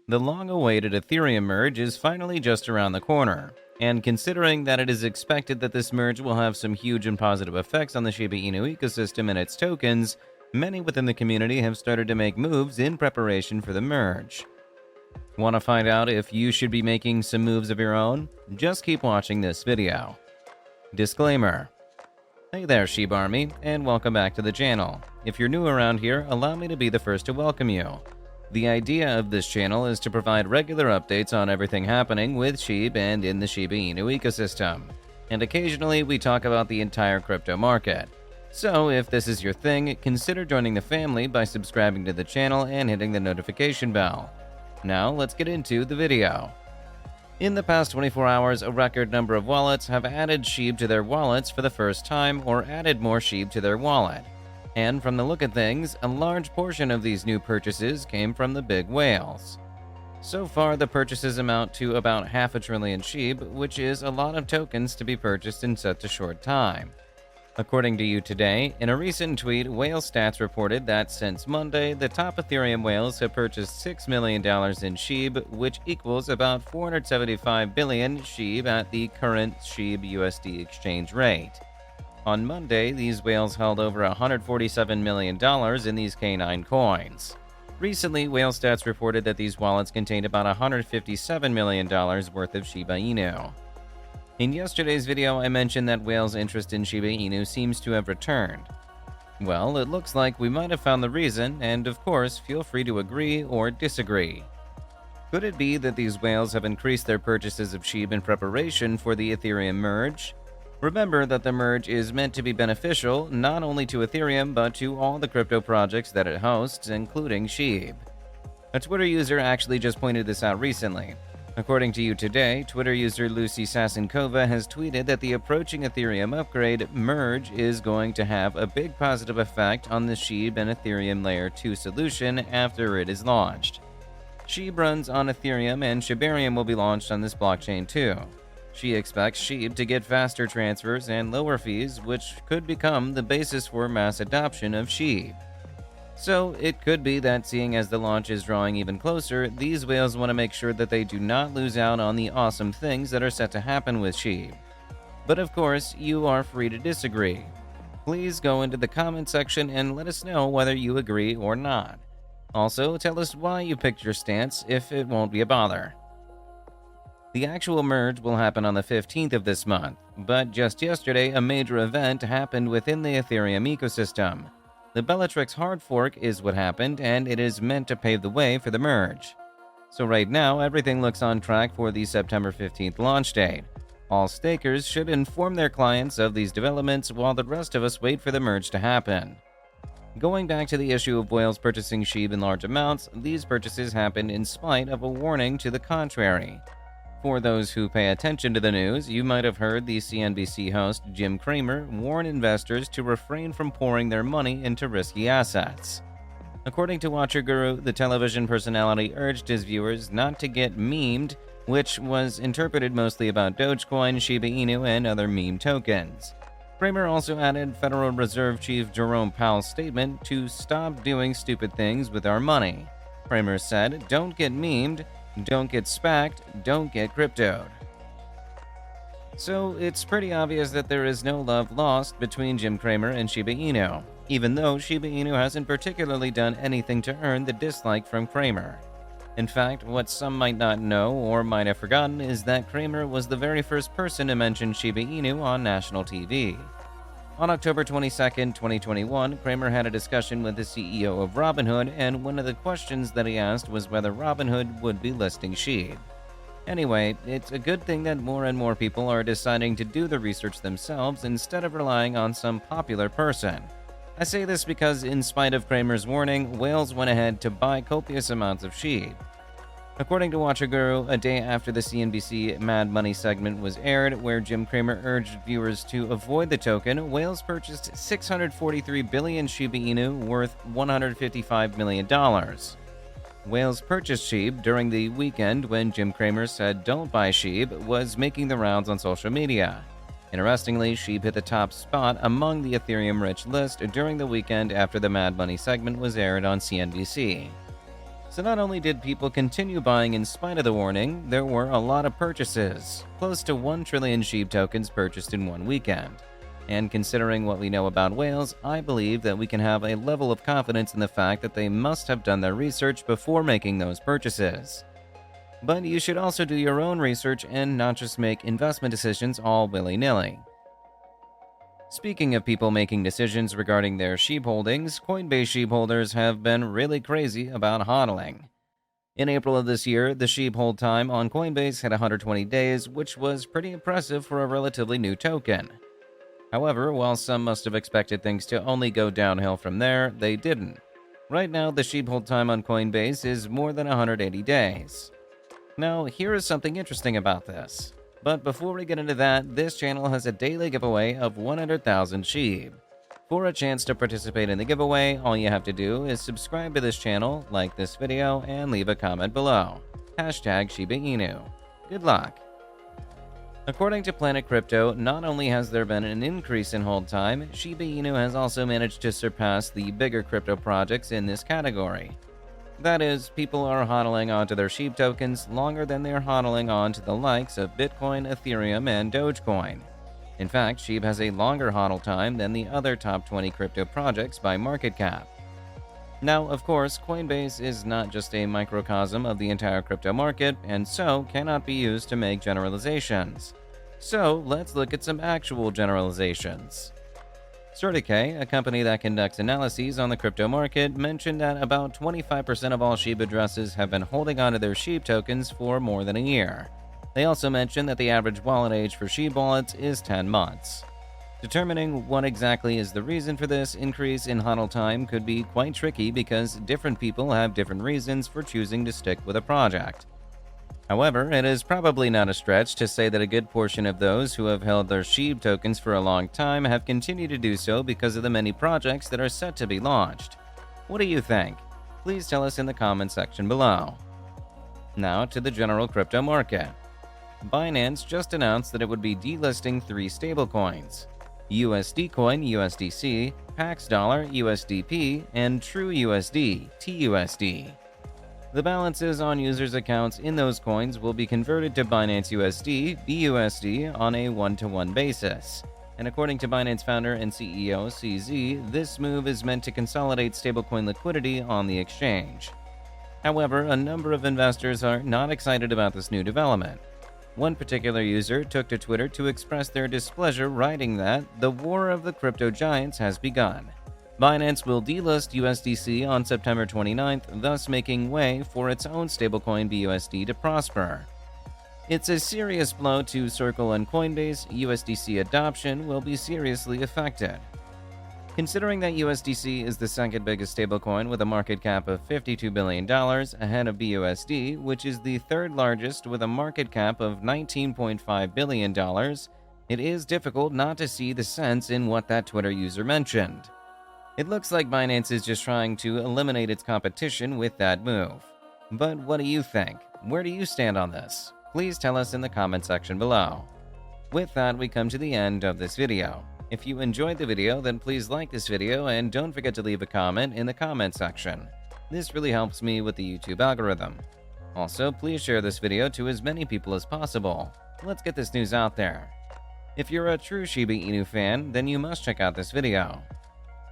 The long-awaited Ethereum merge is finally just around the corner, and considering that it is expected that this merge will have some huge and positive effects on the Shiba Inu ecosystem and its tokens, many within the community have started to make moves in preparation for the merge. Want to find out if you should be making some moves of your own? Just keep watching this video. Disclaimer. Hey there, Shib Army, and welcome back to the channel. If you're new around here, allow me to be the first to welcome you. The idea of this channel is to provide regular updates on everything happening with Shib and in the Shiba Inu ecosystem. And occasionally we talk about the entire crypto market. So if this is your thing, consider joining the family by subscribing to the channel and hitting the notification bell. Now let's get into the video. In the past 24 hours, a record number of wallets have added Shib to their wallets for the first time or added more Shib to their wallet. And from the look of things, a large portion of these new purchases came from the big whales. So far, the purchases amount to about $500 billion Shib, which is a lot of tokens to be purchased in such a short time. According to You Today, in a recent tweet, Whale Stats reported that since Monday, the top Ethereum whales have purchased $6 million in Shib, which equals about 475 billion Shib at the current Shib USD exchange rate. On Monday, these whales held over $147 million in these K9 coins. Recently, Whale Stats reported that these wallets contained about $157 million worth of Shiba Inu. In yesterday's video, I mentioned that Whale's interest in Shiba Inu seems to have returned. Well, it looks like we might have found the reason, and of course, feel free to agree or disagree. Could it be that these whales have increased their purchases of Shib in preparation for the Ethereum merge? Remember that the merge is meant to be beneficial not only to Ethereum but to all the crypto projects that it hosts, including Shib. A Twitter user actually just pointed this out recently. According to You Today, Twitter user Lucy Sasenkova has tweeted that the approaching Ethereum upgrade merge is going to have a big positive effect on the Shib and Ethereum Layer 2 solution after it is launched. Shib runs on Ethereum and SHIBAINU will be launched on this blockchain too. She expects Shib to get faster transfers and lower fees, which could become the basis for mass adoption of Shib. So it could be that seeing as the launch is drawing even closer, these whales want to make sure that they do not lose out on the awesome things that are set to happen with Shib. But of course, you are free to disagree. Please go into the comment section and let us know whether you agree or not. Also, tell us why you picked your stance if it won't be a bother. The actual merge will happen on the 15th of this month, but just yesterday a major event happened within the Ethereum ecosystem. The Bellatrix hard fork is what happened, and it is meant to pave the way for the merge. So right now, everything looks on track for the September 15th launch date. All stakers should inform their clients of these developments while the rest of us wait for the merge to happen. Going back to the issue of whales purchasing Shib in large amounts, these purchases happened in spite of a warning to the contrary. For those who pay attention to the news, you might have heard the CNBC host Jim Cramer warn investors to refrain from pouring their money into risky assets. According to Watcher Guru, the television personality urged his viewers not to get memed, which was interpreted mostly about Dogecoin, Shiba Inu, and other meme tokens. Cramer also added Federal Reserve Chief Jerome Powell's statement to stop doing stupid things with our money. Cramer said, "Don't get memed, don't get SPAC'd, don't get cryptoed." So it's pretty obvious that there is no love lost between Jim Cramer and Shiba Inu, even though Shiba Inu hasn't particularly done anything to earn the dislike from Cramer. In fact, what some might not know or might have forgotten is that Cramer was the very first person to mention Shiba Inu on national TV. On October 22, 2021, Cramer had a discussion with the CEO of Robinhood, and one of the questions that he asked was whether Robinhood would be listing Shib. Anyway, it's a good thing that more and more people are deciding to do the research themselves instead of relying on some popular person. I say this because, in spite of Cramer's warning, whales went ahead to buy copious amounts of Shib. According to Watcher Guru, a day after the CNBC Mad Money segment was aired, where Jim Cramer urged viewers to avoid the token, whales purchased 643 billion Shiba Inu worth $155 million. Whales purchased Shib during the weekend when Jim Cramer said "don't buy Shib" was making the rounds on social media. Interestingly, Shib hit the top spot among the Ethereum rich list during the weekend after the Mad Money segment was aired on CNBC. So not only did people continue buying in spite of the warning, there were a lot of purchases, close to 1 trillion SHIB tokens purchased in one weekend. And considering what we know about whales, I believe that we can have a level of confidence in the fact that they must have done their research before making those purchases. But you should also do your own research and not just make investment decisions all willy-nilly. Speaking of people making decisions regarding their SHIB holdings, Coinbase SHIB holders have been really crazy about hodling. In April of this year, the SHIB hold time on Coinbase had 120 days, which was pretty impressive for a relatively new token. However, while some must have expected things to only go downhill from there, they didn't. Right now, the SHIB hold time on Coinbase is more than 180 days. Now, here is something interesting about this. But before we get into that, this channel has a daily giveaway of 100,000 SHIB. For a chance to participate in the giveaway, all you have to do is subscribe to this channel, like this video, and leave a comment below. #ShibaInu. Good luck! According to Planet Crypto, not only has there been an increase in hold time, Shiba Inu has also managed to surpass the bigger crypto projects in this category. That is, people are hodling onto their SHIB tokens longer than they are hodling onto the likes of Bitcoin, Ethereum, and Dogecoin. In fact, SHIB has a longer hodl time than the other top 20 crypto projects by market cap. Now, of course, Coinbase is not just a microcosm of the entire crypto market, and so cannot be used to make generalizations. So, let's look at some actual generalizations. Certicay, a company that conducts analyses on the crypto market, mentioned that about 25% of all SHIB addresses have been holding onto their SHIB tokens for more than a year. They also mentioned that the average wallet age for SHIB wallets is 10 months. Determining what exactly is the reason for this increase in hodl time could be quite tricky because different people have different reasons for choosing to stick with a project. However, it is probably not a stretch to say that a good portion of those who have held their SHIB tokens for a long time have continued to do so because of the many projects that are set to be launched. What do you think? Please tell us in the comment section below. Now to the general crypto market. Binance just announced that it would be delisting 3 stablecoins: USD Coin USDC, Pax Dollar USDP, and True USD TUSD. The balances on users' accounts in those coins will be converted to Binance USD BUSD on a 1-to-1 basis. And according to Binance founder and CEO CZ, this move is meant to consolidate stablecoin liquidity on the exchange. However, a number of investors are not excited about this new development. One particular user took to Twitter to express their displeasure, writing that the war of the crypto giants has begun. Binance will delist USDC on September 29th, thus making way for its own stablecoin BUSD to prosper. It's a serious blow to Circle and Coinbase. USDC adoption will be seriously affected. Considering that USDC is the second biggest stablecoin with a market cap of $52 billion, ahead of BUSD, which is the third largest with a market cap of $19.5 billion, it is difficult not to see the sense in what that Twitter user mentioned. It looks like Binance is just trying to eliminate its competition with that move. But what do you think? Where do you stand on this? Please tell us in the comment section below. With that, we come to the end of this video. If you enjoyed the video, then please like this video and don't forget to leave a comment in the comment section. This really helps me with the YouTube algorithm. Also, please share this video to as many people as possible. Let's get this news out there. If you're a true Shiba Inu fan, then you must check out this video.